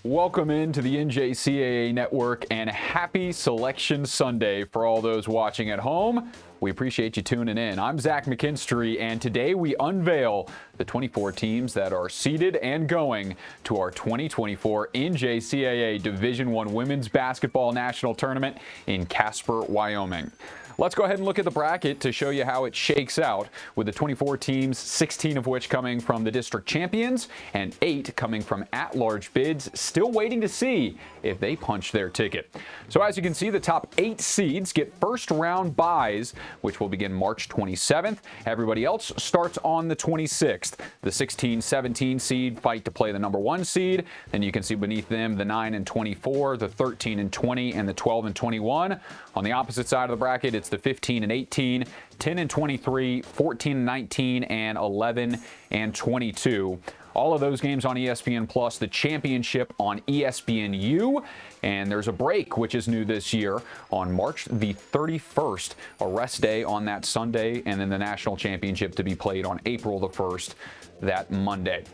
Welcome into the NJCAA Network and happy Selection Sunday for all those watching at home. We appreciate you tuning in. I'm Zach McKinstry, and today we unveil the 24 teams that are seeded and going to our 2024 NJCAA Division I Women's Basketball National Tournament in Casper, Wyoming. Let's go ahead and look at the bracket to show you how it shakes out, with the 24 teams, 16 of which coming from the district champions and 8 coming from at-large bids, still waiting to see if they punch their ticket. So as you can see, the top 8 seeds get first-round byes, which will begin March 27th. Everybody else starts on the 26th. The 16-17 seed fight to play the number 1 seed. Then you can see beneath them the 9 and 24, the 13 and 20, and the 12 and 21. On the opposite side of the bracket, it's the 15 and 18, 10 and 23, 14 and 19, and 11 and 22. All of those games on ESPN Plus, the championship on ESPNU, and there's a break, which is new this year, on March the 31st, a rest day on that Sunday, and then the national championship to be played on April the 1st, that Monday.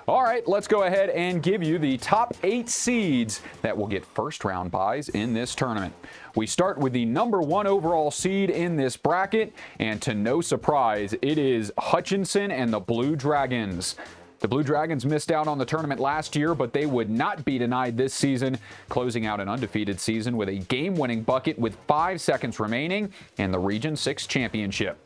All right, let's go ahead and give you the top 8 seeds that will get first-round byes in this tournament. We start with the number 1 overall seed in this bracket, and to no surprise, it is Hutchinson and the Blue Dragons. The Blue Dragons missed out on the tournament last year, but they would not be denied this season, closing out an undefeated season with a game-winning bucket with 5 seconds remaining and the Region 6 championship.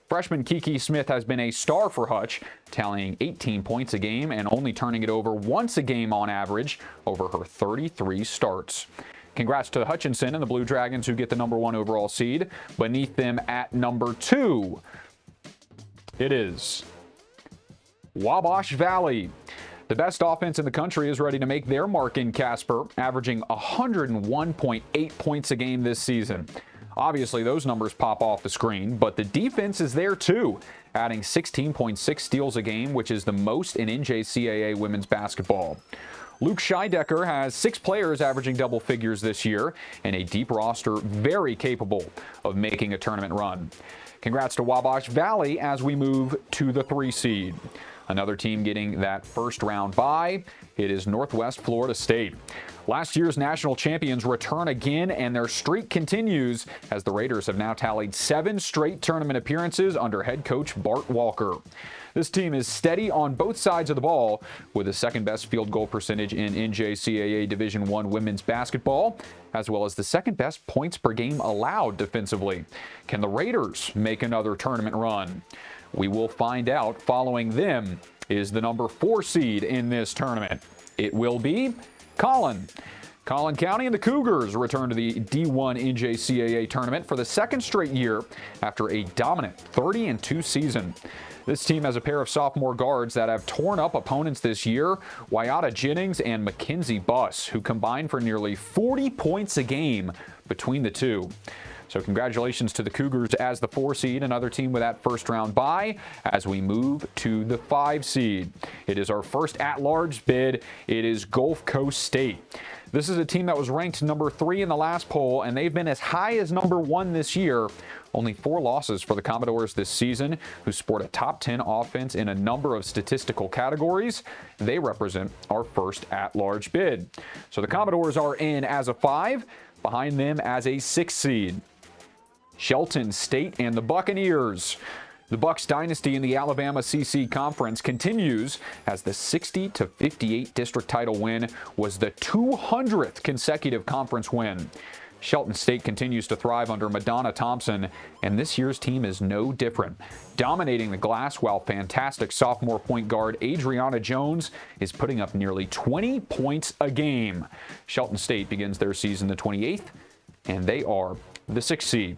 Freshman Kiki Smith has been a star for Hutch, tallying 18 points a game and only turning it over once a game on average over her 33 starts. Congrats to Hutchinson and the Blue Dragons, who get the number 1 overall seed. Beneath them at number 2, it is Wabash Valley. The best offense in the country is ready to make their mark in Casper, averaging 101.8 points a game this season. Obviously, those numbers pop off the screen, but the defense is there too, adding 16.6 steals a game, which is the most in NJCAA women's basketball. Luke Scheidecker has 6 players averaging double figures this year, and a deep roster very capable of making a tournament run. Congrats to Wabash Valley as we move to the 3 seed. Another team getting that first round bye, it is Northwest Florida State. Last year's national champions return again, and their streak continues as the Raiders have now tallied 7 straight tournament appearances under head coach Bart Walker. This team is steady on both sides of the ball, with the second best field goal percentage in NJCAA Division I women's basketball, as well as the second best points per game allowed defensively. Can the Raiders make another tournament run? We will find out. Following them is the number 4 seed in this tournament. It will be Collin. Collin County and the Cougars return to the D1 NJCAA tournament for the second straight year after a dominant 30-2 season. This team has a pair of sophomore guards that have torn up opponents this year, Wyatta Jennings and Mackenzie Buss, who combined for nearly 40 points a game between the two. So congratulations to the Cougars as the 4 seed, another team with that first round bye as we move to the 5 seed. It is our first at-large bid. It is Gulf Coast State. This is a team that was ranked number 3 in the last poll, and they've been as high as number 1 this year. Only 4 losses for the Commodores this season, who sport a top 10 offense in a number of statistical categories. They represent our first at-large bid. So the Commodores are in as a 5, behind them as a 6 seed. Shelton State and the Buccaneers. The Bucs dynasty in the Alabama CC Conference continues as the 60-58 district title win was the 200th consecutive conference win. Shelton State continues to thrive under Madonna Thompson, and this year's team is no different, dominating the glass while fantastic sophomore point guard Adriana Jones is putting up nearly 20 points a game. Shelton State begins their season the 28th, and they are the 6th seed.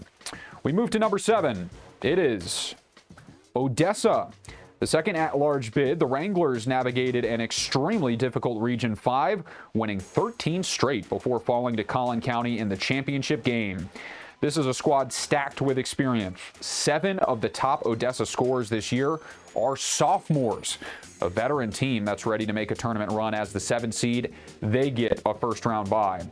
We move to number 7. It is Odessa. The second at-large bid, the Wranglers navigated an extremely difficult Region 5, winning 13 straight before falling to Collin County in the championship game. This is a squad stacked with experience. 7 of the top Odessa scorers this year are sophomores. A veteran team that's ready to make a tournament run as the 7 seed. They get a first-round bye.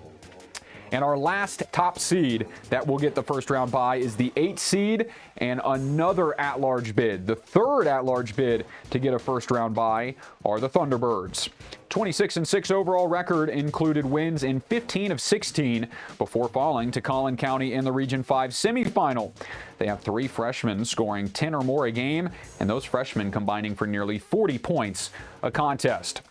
And our last top seed that will get the first round bye is the 8 seed and another at-large bid. The third at-large bid to get a first round bye are the Thunderbirds. 26-6 overall record included wins in 15 of 16 before falling to Collin County in the Region 5 semifinal. They have 3 freshmen scoring 10 or more a game, and those freshmen combining for nearly 40 points a contest.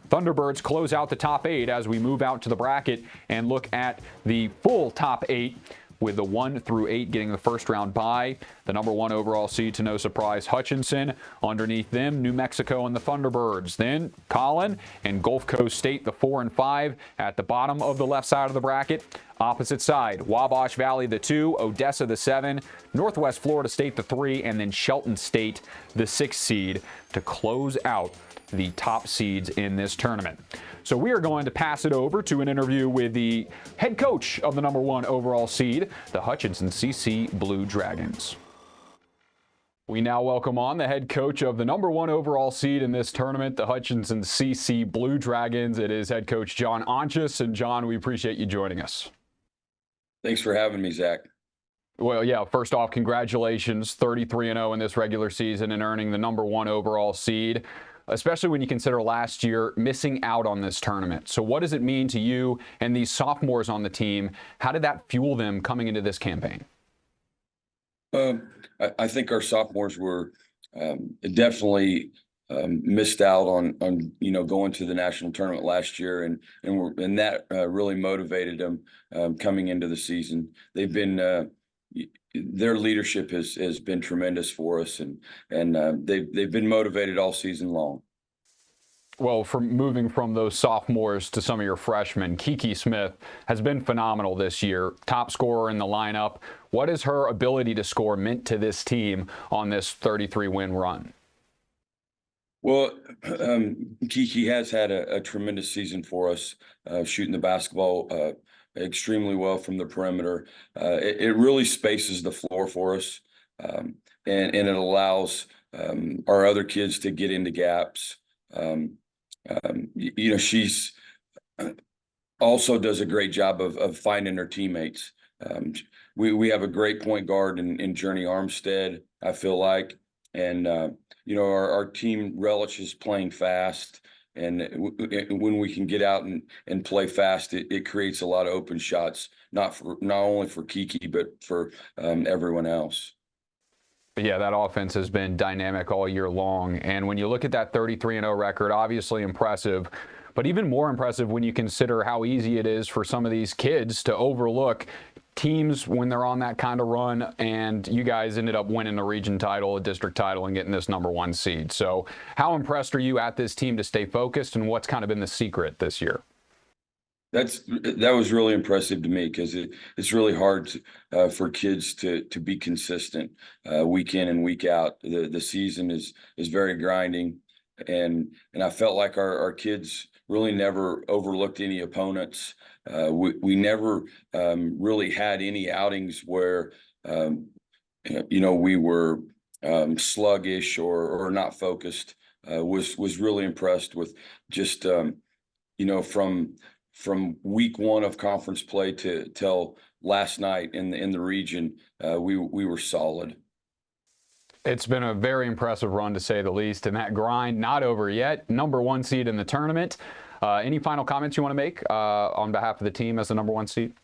Thunderbirds close out the top 8 as we move out to the bracket and look at the full top 8, with the 1 through 8 getting the first round bye. The number 1 overall seed, to no surprise, Hutchinson. Underneath them, New Mexico and the Thunderbirds. Then Collin and Gulf Coast State, the 4 and 5 at the bottom of the left side of the bracket. Opposite side, Wabash Valley, the 2, Odessa, the 7, Northwest Florida State, the 3, and then Shelton State, the 6 seed, to close out the top seeds in this tournament. So we are going to pass it over to an interview with the head coach of the number 1 overall seed, the Hutchinson CC Blue Dragons. We now welcome on the head coach of the number 1 overall seed in this tournament, the Hutchinson CC Blue Dragons. It is head coach John Onchus. And John, we appreciate you joining us. Thanks for having me, Zach. Well, yeah, first off, congratulations, 33-0 in this regular season and earning the number 1 overall seed, especially when you consider last year missing out on this tournament. So what does it mean to you and these sophomores on the team? How did that fuel them coming into this campaign? I think our sophomores were definitely missed out on going to the national tournament last year, and that really motivated them coming into the season. They've been their leadership has been tremendous for us, and they've been motivated all season long. Well, from moving from those sophomores to some of your freshmen, Kiki Smith has been phenomenal this year, top scorer in the lineup. What has her ability to score meant to this team on this 33-win run? Well, Kiki has had a tremendous season for us, shooting the basketball extremely well from the perimeter. It really spaces the floor for us, and it allows our other kids to get into gaps. She's also does a great job of finding her teammates. We have a great point guard in Journey Armstead, I feel like, and our team relishes playing fast. And when we can get out and play fast, it creates a lot of open shots, not only for Kiki, but for everyone else. Yeah, that offense has been dynamic all year long. And when you look at that 33-0 record, obviously impressive, but even more impressive when you consider how easy it is for some of these kids to overlook teams when they're on that kind of run, and you guys ended up winning a region title, a district title, and getting this number 1 seed. So how impressed are you at this team to stay focused, and what's kind of been the secret this year? That was really impressive to me, because it's really hard for kids to be consistent week in and week out. The season is very grinding, and I felt like our kids really never overlooked any opponents. We never really had any outings where we were sluggish or not focused. Was really impressed with just from week 1 of conference play till last night in the region, we were solid. It's been a very impressive run, to say the least, and that grind not over yet. Number 1 seed in the tournament. Any final comments you want to make on behalf of the team as the number 1 seed?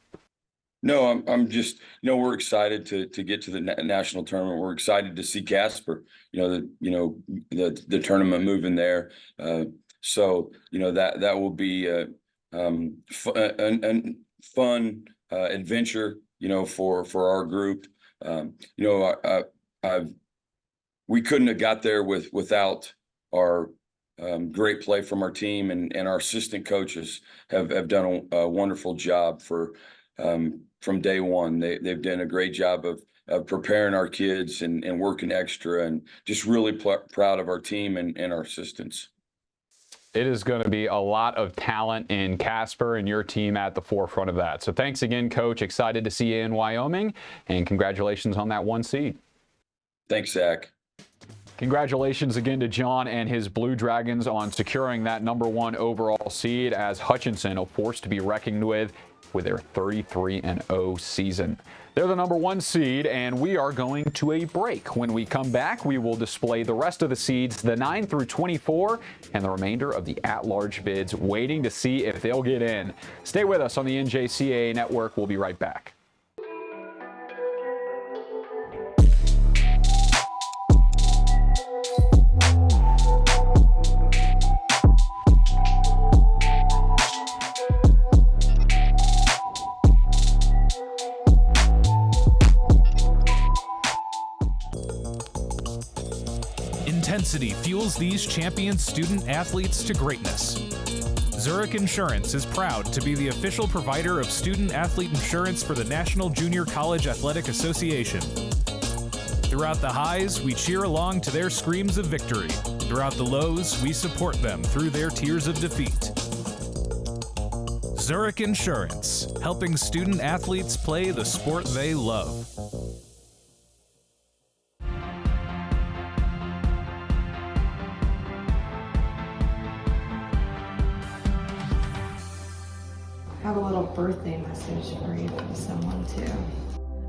No, I'm just, we're excited to get to the national tournament. We're excited to see Casper, the tournament moving there. So that will be a fun adventure, for our group. We couldn't have got there without our great play from our team, and our assistant coaches have done a wonderful job from day one. They've done a great job of preparing our kids and working extra, and just really proud of our team and our assistants. It is going to be a lot of talent in Casper, and your team at the forefront of that. So thanks again, Coach. Excited to see you in Wyoming, and congratulations on that 1 seed. Thanks, Zach. Congratulations again to John and his Blue Dragons on securing that number 1 overall seed, as Hutchinson, a force to be reckoned with. with their 33-0 season. They're the number 1 seed, and we are going to a break. When we come back, we will display the rest of the seeds, the 9 through 24, and the remainder of the at-large bids, waiting to see if they'll get in. Stay with us on the NJCAA Network. We'll be right back. Intensity fuels these champion student athletes to greatness. Zurich Insurance is proud to be the official provider of student athlete insurance for the National Junior College Athletic Association. Throughout the highs, we cheer along to their screams of victory. Throughout the lows, we support them through their tears of defeat. Zurich Insurance, helping student athletes play the sport they love. I have a little birthday message for you from someone too.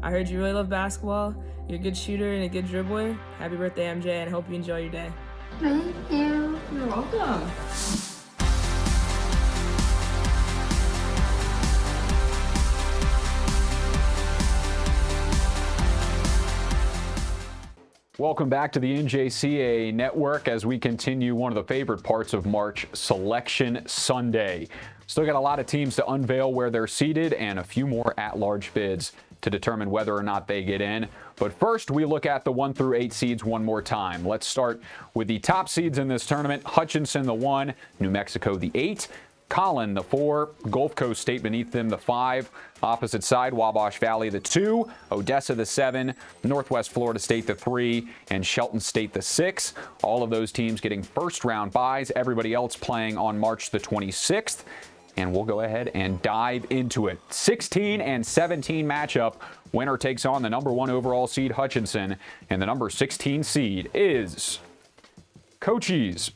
I heard you really love basketball. You're a good shooter and a good dribbler. Happy birthday, MJ, and I hope you enjoy your day. Thank you. You're welcome. Welcome back to the NJCAA Network as we continue one of the favorite parts of March, Selection Sunday. Still got a lot of teams to unveil where they're seated and a few more at-large bids to determine whether or not they get in. But first, we look at the 1 through 8 seeds one more time. Let's start with the top seeds in this tournament. Hutchinson, the 1, New Mexico, the 8, Collin, the 4, Gulf Coast State beneath them, the 5, opposite side, Wabash Valley, the 2, Odessa, the 7, Northwest Florida State, the 3, and Shelton State, the 6. All of those teams getting first-round byes. Everybody else playing on March the 26th. And we'll go ahead and dive into it. 16 and 17 matchup. Winner takes on the number 1 overall seed, Hutchinson, and the number 16 seed is Cochise.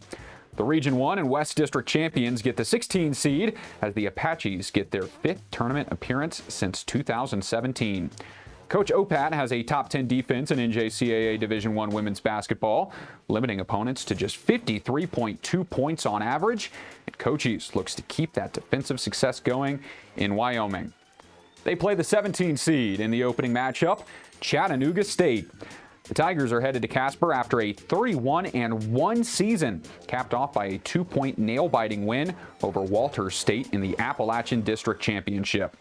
The Region 1 and West District champions get the 16 seed as the Apaches get their 5th tournament appearance since 2017. Coach Opat has a top 10 defense in NJCAA Division I women's basketball, limiting opponents to just 53.2 points on average. And Cochise looks to keep that defensive success going in Wyoming. They play the 17 seed in the opening matchup, Chattanooga State. The Tigers are headed to Casper after a 31-1 season, capped off by a 2-point nail-biting win over Walters State in the Appalachian District Championship.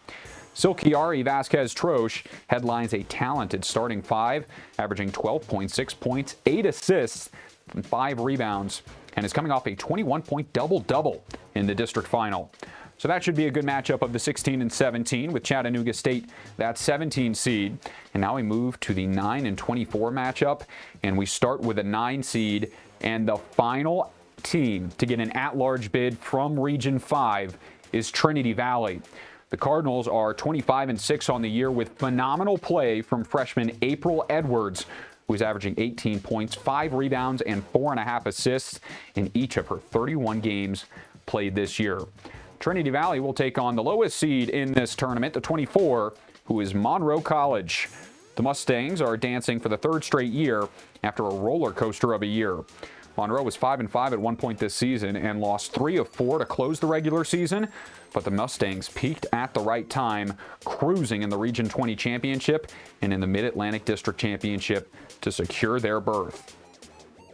Silkiari Vasquez-Troche headlines a talented starting 5, averaging 12.6 points, 8 assists, and 5 rebounds, and is coming off a 21-point double-double in the district final. So that should be a good matchup of the 16 and 17 with Chattanooga State, that 17 seed. And now we move to the 9 and 24 matchup, and we start with a 9 seed, and the final team to get an at-large bid from Region 5 is Trinity Valley. The Cardinals are 25-6 on the year with phenomenal play from freshman April Edwards, who's averaging 18 points, 5 rebounds, and 4.5 assists in each of her 31 games played this year. Trinity Valley will take on the lowest seed in this tournament, the 24, who is Monroe College. The Mustangs are dancing for the 3rd straight year after a roller coaster of a year. Monroe was 5-5 at one point this season and lost 3 of 4 to close the regular season, but the Mustangs peaked at the right time, cruising in the Region 20 championship and in the Mid-Atlantic District Championship to secure their berth.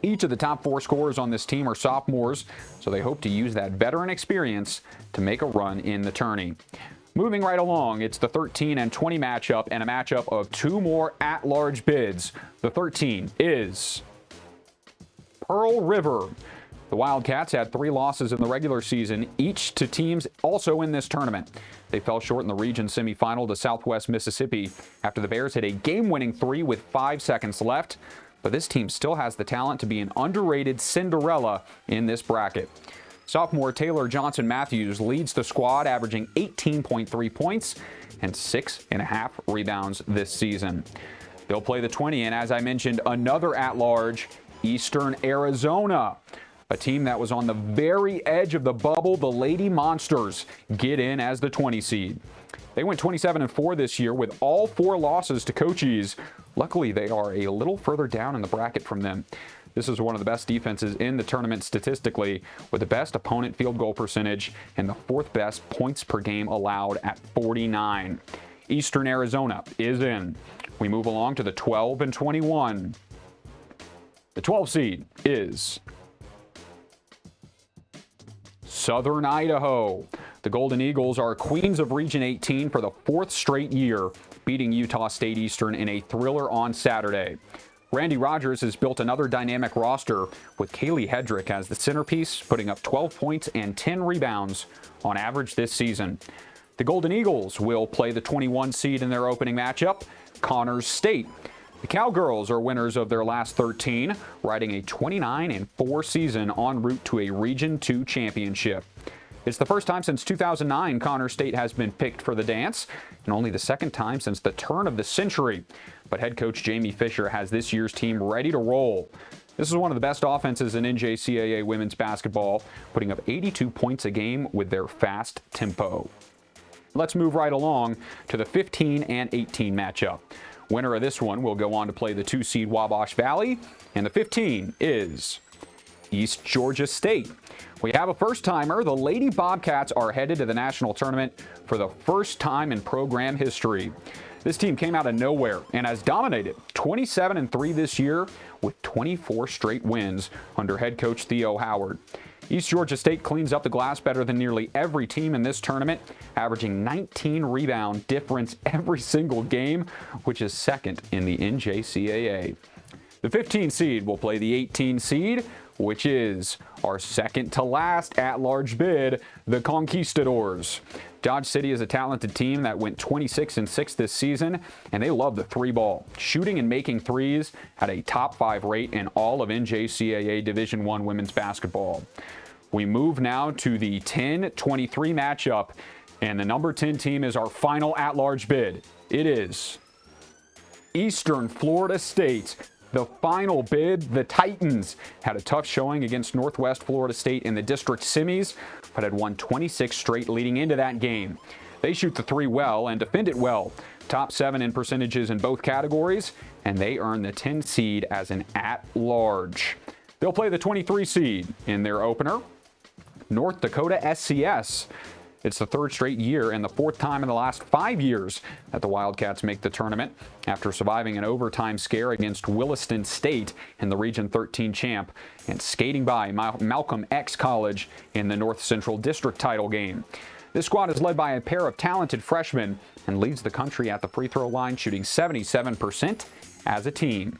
Each of the top 4 scorers on this team are sophomores, so they hope to use that veteran experience to make a run in the tourney. Moving right along, it's the 13 and 20 matchup and a matchup of 2 more at-large bids. The 13 is Pearl River. The Wildcats had 3 losses in the regular season, each to teams also in this tournament. They fell short in the region semifinal to Southwest Mississippi after the Bears hit a game-winning 3 with 5 seconds left. But this team still has the talent to be an underrated Cinderella in this bracket. Sophomore Taylor Johnson-Matthews leads the squad, averaging 18.3 points and 6.5 rebounds this season. They'll play the 20, and as I mentioned, another at-large, Eastern Arizona. A team that was on the very edge of the bubble, the Lady Monsters, get in as the 20 seed. They went 27-4 this year with all 4 losses to Cochise. Luckily, they are a little further down in the bracket from them. This is one of the best defenses in the tournament statistically, with the best opponent field goal percentage and the 4th best points per game allowed at 49. Eastern Arizona is in. We move along to the 12 and 21. The 12 seed is Southern Idaho. The Golden Eagles are queens of Region 18 for the 4th straight year, beating Utah State Eastern in a thriller on Saturday. Randy Rogers has built another dynamic roster with Kaylee Hedrick as the centerpiece, putting up 12 points and 10 rebounds on average this season. The Golden Eagles will play the 21 seed in their opening matchup, Connors State. The Cowgirls are winners of their last 13, riding a 29-4 season en route to a Region 2 championship. It's the first time since 2009 Connors State has been picked for the dance, and only the second time since the turn of the century. But head coach Jamie Fisher has this year's team ready to roll. This is one of the best offenses in NJCAA women's basketball, putting up 82 points a game with their fast tempo. Let's move right along to the 15 and 18 matchup. Winner of this one will go on to play the 2 seed Wabash Valley, and the 15 is East Georgia State. We have a first-timer. The Lady Bobcats are headed to the national tournament for the first time in program history. This team came out of nowhere and has dominated 27-3 this year with 24 straight wins under head coach Theo Howard. East Georgia State cleans up the glass better than nearly every team in this tournament, averaging 19 rebound difference every single game, which is second in the NJCAA. The 15 seed will play the 18 seed, which is our second to last at-large bid, the Conquistadors. Dodge City is a talented team that went 26-6 this season, and they love the 3-ball, shooting and making threes at a top 5 rate in all of NJCAA Division I women's basketball. We move now to the 10-23 matchup, and the number 10 team is our final at-large bid. It is Eastern Florida State. The final bid, the Titans, had a tough showing against Northwest Florida State in the district semis, but had won 26 straight leading into that game. They shoot the 3 well and defend it well. Top 7 in percentages in both categories, and they earn the 10 seed as an at-large. They'll play the 23 seed in their opener, North Dakota SCS. It's the 3rd straight year and the 4th time in the last 5 years that the Wildcats make the tournament after surviving an overtime scare against Williston State in the Region 13 champ and skating by Malcolm X College in the North Central District title game. This squad is led by a pair of talented freshmen and leads the country at the free throw line, shooting 77% as a team.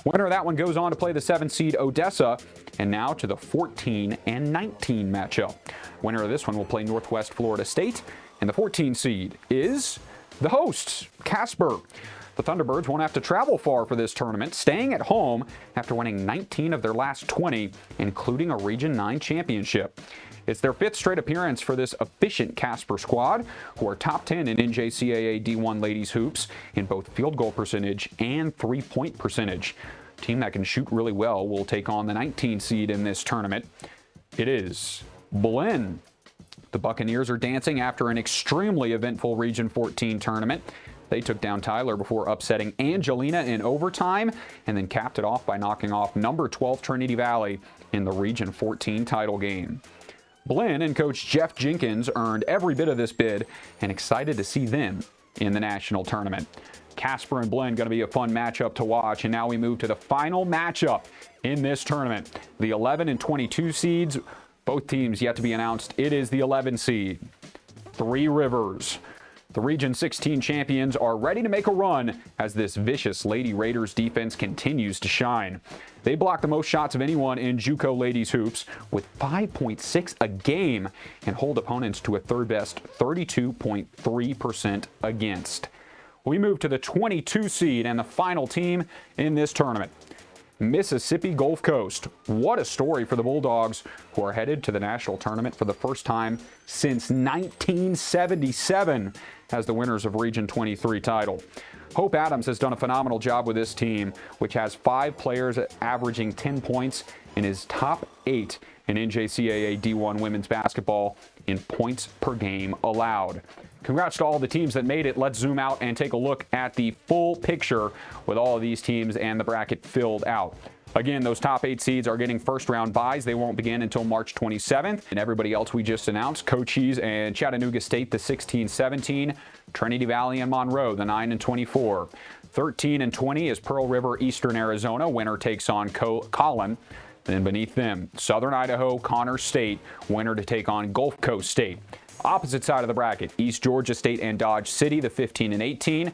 Winner of that one goes on to play the 7 seed Odessa, and now to the 14 and 19 matchup. Winner of this one will play Northwest Florida State, and the 14 seed is the hosts, Casper. The Thunderbirds won't have to travel far for this tournament, staying at home after winning 19 of their last 20, including a Region 9 championship. It's their 5th straight appearance for this efficient Casper squad, who are top 10 in NJCAA D1 ladies hoops in both field goal percentage and 3-point percentage. A team that can shoot really well will take on the 19 seed in this tournament. It is Belen. The Buccaneers are dancing after an extremely eventful Region 14 tournament. They took down Tyler before upsetting Angelina in overtime and then capped it off by knocking off number 12 Trinity Valley in the Region 14 title game. Belen and coach Jeff Jenkins earned every bit of this bid and excited to see them in the national tournament. Casper and Belen going to be a fun matchup to watch, and now we move to the final matchup in this tournament. The 11 and 22 seeds, both teams yet to be announced. It is the 11 seed, Three Rivers. The Region 16 champions are ready to make a run as this vicious Lady Raiders defense continues to shine. They block the most shots of anyone in JUCO ladies hoops with 5.6 a game and hold opponents to a 3rd best 32.3% against. We move to the 22 seed and the final team in this tournament, Mississippi Gulf Coast. What a story for the Bulldogs, who are headed to the national tournament for the first time since 1977 as the winners of Region 23 title. Hope Adams has done a phenomenal job with this team, which has 5 players averaging 10 points and is top 8 in NJCAA D1 women's basketball in points per game allowed. Congrats to all the teams that made it. Let's zoom out and take a look at the full picture with all of these teams and the bracket filled out. Again, those top 8 seeds are getting first-round byes. They won't begin until March 27th. And everybody else we just announced, Cochise and Chattanooga State, the 16-17. Trinity Valley and Monroe, the 9-24. 13-20 is Pearl River, Eastern Arizona. Winner takes on Collin. Then beneath them, Southern Idaho, Connors State. Winner to take on Gulf Coast State. Opposite side of the bracket, East Georgia State and Dodge City, the 15-18.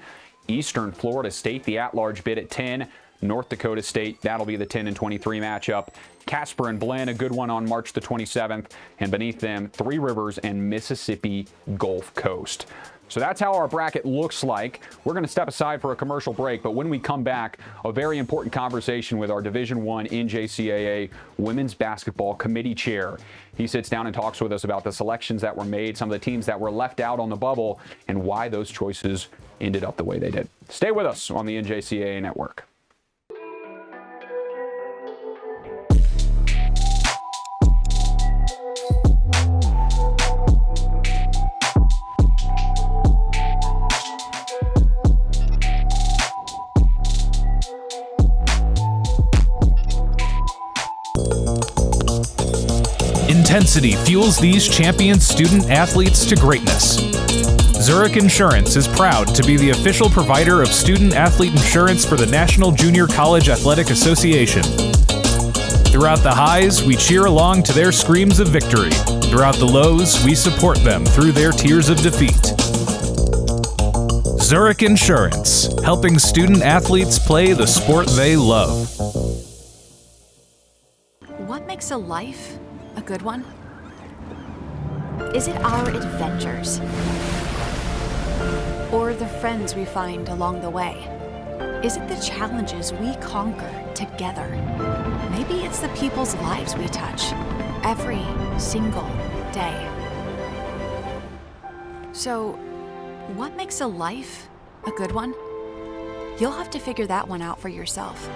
Eastern Florida State, the at-large bid at 10. North Dakota State, that'll be the 10-23 matchup. Casper and Blinn, a good one on March the 27th. And beneath them, Three Rivers and Mississippi Gulf Coast. So that's how our bracket looks like. We're going to step aside for a commercial break, but when we come back, a very important conversation with our Division I NJCAA Women's Basketball Committee Chair. He sits down and talks with us about the selections that were made, some of the teams that were left out on the bubble, and why those choices ended up the way they did. Stay with us on the NJCAA Network. Intensity fuels these champion student athletes to greatness. Zurich Insurance is proud to be the official provider of student athlete insurance for the National Junior College Athletic Association. Throughout the highs, we cheer along to their screams of victory. Throughout the lows, we support them through their tears of defeat. Zurich Insurance, helping student athletes play the sport they love. What makes a life a good one? Is it our adventures? Or the friends we find along the way? Is it the challenges we conquer together? Maybe it's the people's lives we touch every single day. So, what makes a life a good one? You'll have to figure that one out for yourself.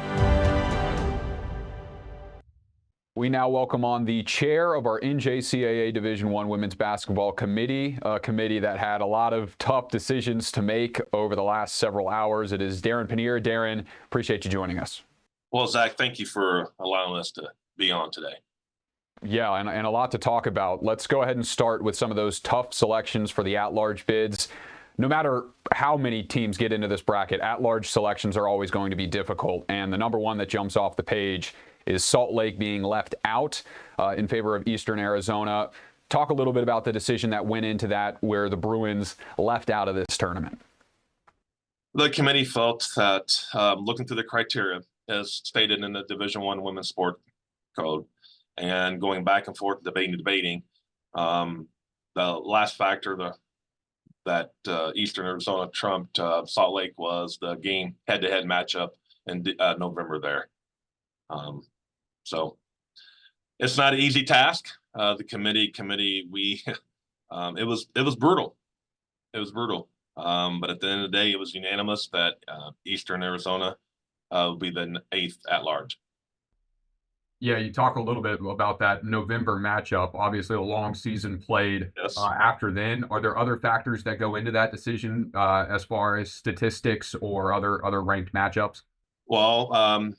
We now welcome on the chair of our NJCAA Division I Women's Basketball Committee, a committee that had a lot of tough decisions to make over the last several hours. It is Darren Pannier. Darren, appreciate you joining us. Well, Zach, thank you for allowing us to be on today. Yeah, and a lot to talk about. Let's go ahead and start with some of those tough selections for the at-large bids. No matter how many teams get into this bracket, at-large selections are always going to be difficult. And the number one that jumps off the page is Salt Lake being left out in favor of Eastern Arizona. Talk a little bit about the decision that went into that, where the Bruins left out of this tournament. The committee felt that looking through the criteria as stated in the Division I Women's Sport Code and going back and forth, debating, the last factor that Eastern Arizona trumped Salt Lake was the game head-to-head matchup in November there. So it's not an easy task. The committee, we it was brutal. It was brutal. But at the end of the day, it was unanimous that Eastern Arizona would be the 8th at large. Yeah, you talk a little bit about that November matchup. Obviously, a long season played. Yes. After then. Are there other factors that go into that decision as far as statistics or other ranked matchups? Well,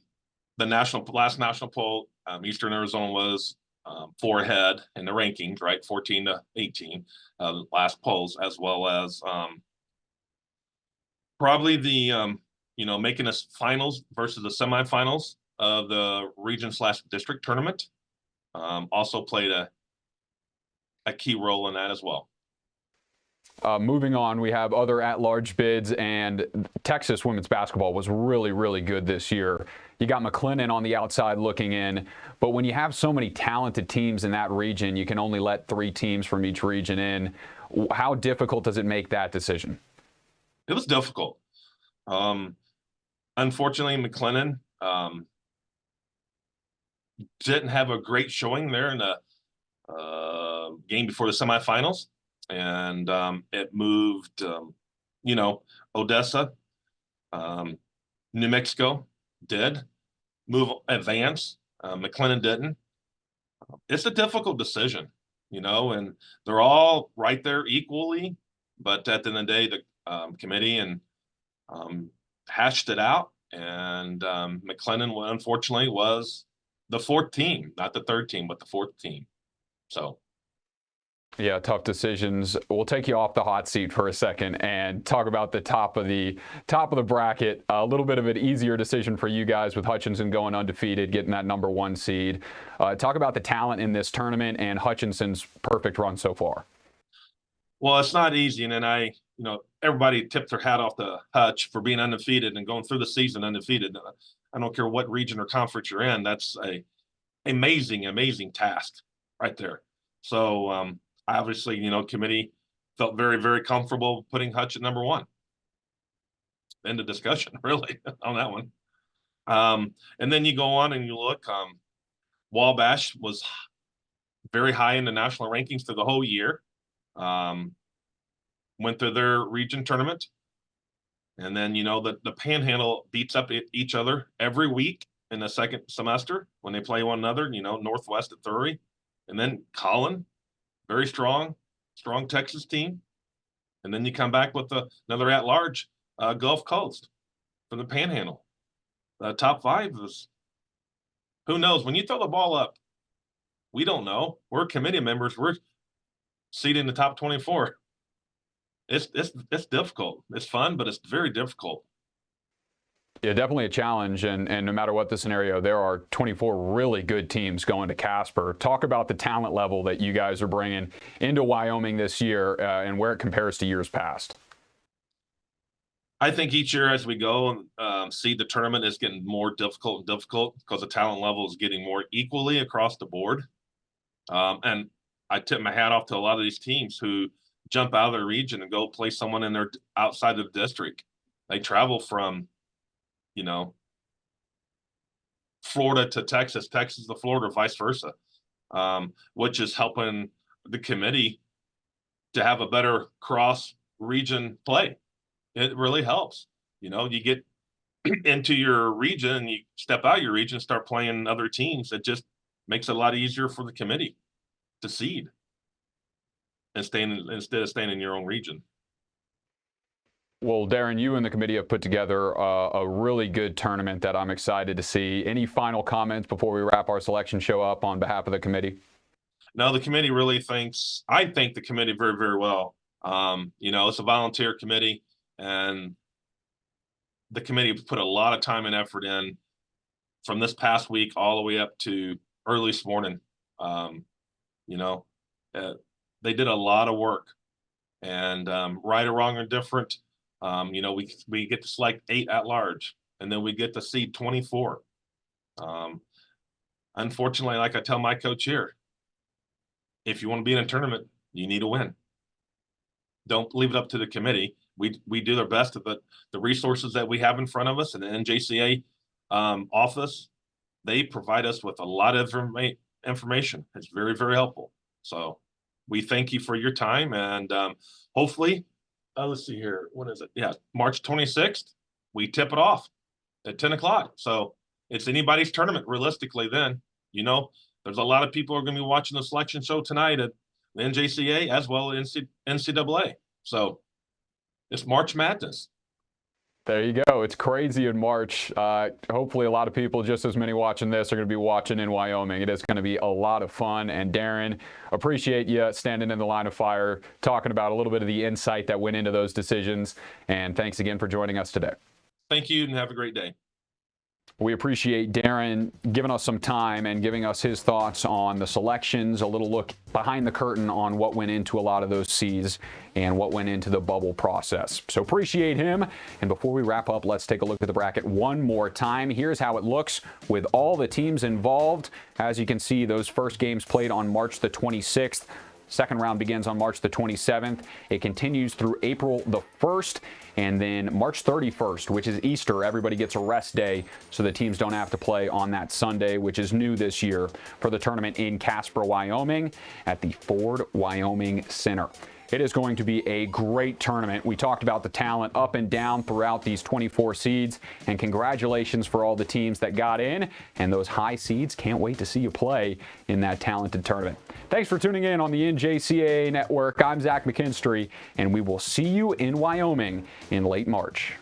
the last national poll, Eastern Arizona was 4 ahead in the rankings, right? 14-18, last polls, as well as probably the, making us finals versus the semifinals of the region/district tournament also played a key role in that as well. Moving on, we have other at-large bids, and Texas women's basketball was really, really good this year. You got McLennan on the outside looking in, but when you have so many talented teams in that region, you can only let 3 teams from each region in. How difficult does it make that decision? It was difficult. Unfortunately, McLennan didn't have a great showing there in the game before the semifinals. And it moved, Odessa New Mexico did advance. McLennan didn't. It's a difficult decision, and they're all right there equally. But at the end of the day, the committee and hashed it out, and McLennan, unfortunately, was the fourth team, not the third team, but the fourth team. So. Yeah, tough decisions. We'll take you off the hot seat for a second and talk about the top of the bracket. A little bit of an easier decision for you guys with Hutchinson going undefeated, getting that #1 seed. Talk about the talent in this tournament and Hutchinson's perfect run so far. Well, it's not easy, and then everybody tipped their hat off to Hutch for being undefeated and going through the season undefeated. I don't care what region or conference you're in. That's a amazing task right there. So, obviously, committee felt very, very comfortable putting Hutch at #1. End of discussion, really, on that one. And then you go on and you look, Wabash was very high in the national rankings through the whole year. Went through their region tournament. And then, the Panhandle beats up each other every week in the second semester when they play one another, Northwest at Thury. And then Collin, very strong Texas team. And then you come back with another at-large Gulf Coast from the Panhandle. The top 5 is, who knows? When you throw the ball up, we don't know. We're committee members. We're seeding the top 24. It's difficult. It's fun, but it's very difficult. Yeah, definitely a challenge, and no matter what the scenario, there are 24 really good teams going to Casper. Talk about the talent level that you guys are bringing into Wyoming this year and where it compares to years past. I think each year as we go and see the tournament is getting more difficult because the talent level is getting more equally across the board. And I tip my hat off to a lot of these teams who jump out of their region and go play someone in their outside of the district. They travel from Florida to Texas, Texas to Florida, vice versa, which is helping the committee to have a better cross-region play. It really helps. You get into your region and you step out of your region, start playing other teams. It just makes it a lot easier for the committee to seed instead of staying in your own region. Well, Darren, you and the committee have put together a really good tournament that I'm excited to see. Any final comments before we wrap our selection show up on behalf of the committee? No, the committee really I think the committee very, very well. It's a volunteer committee, and the committee put a lot of time and effort in from this past week all the way up to early this morning. They did a lot of work, and right or wrong or different, we get to select 8 at large, and then we get to seed 24. Unfortunately, like I tell my coach here, if you want to be in a tournament, you need to win. Don't leave it up to the committee. We do their best with the resources that we have in front of us, and the NJCAA office, they provide us with a lot of information. It's very, very helpful. So we thank you for your time, and hopefully, let's see here. When is it? Yeah, March 26th, we tip it off at 10 o'clock. So it's anybody's tournament, realistically, then. There's a lot of people who are going to be watching the selection show tonight at the NJCAA as well as NCAA. So it's March Madness. There you go. It's crazy in March. Hopefully a lot of people, just as many watching this, are going to be watching in Wyoming. It is going to be a lot of fun. And Darren, appreciate you standing in the line of fire, talking about a little bit of the insight that went into those decisions. And thanks again for joining us today. Thank you, and have a great day. We appreciate Darren giving us some time and giving us his thoughts on the selections, a little look behind the curtain on what went into a lot of those seeds and what went into the bubble process. So appreciate him. And before we wrap up, let's take a look at the bracket one more time. Here's how it looks with all the teams involved. As you can see, those first games played on March the 26th. Second round begins on March the 27th. It continues through April the 1st, and then March 31st, which is Easter. Everybody gets a rest day, so the teams don't have to play on that Sunday, which is new this year for the tournament in Casper, Wyoming, at the Ford Wyoming Center. It is going to be a great tournament. We talked about the talent up and down throughout these 24 seeds, and congratulations for all the teams that got in, and those high seeds. Can't wait to see you play in that talented tournament. Thanks for tuning in on the NJCAA Network. I'm Zach McKinstry, and we will see you in Wyoming in late March.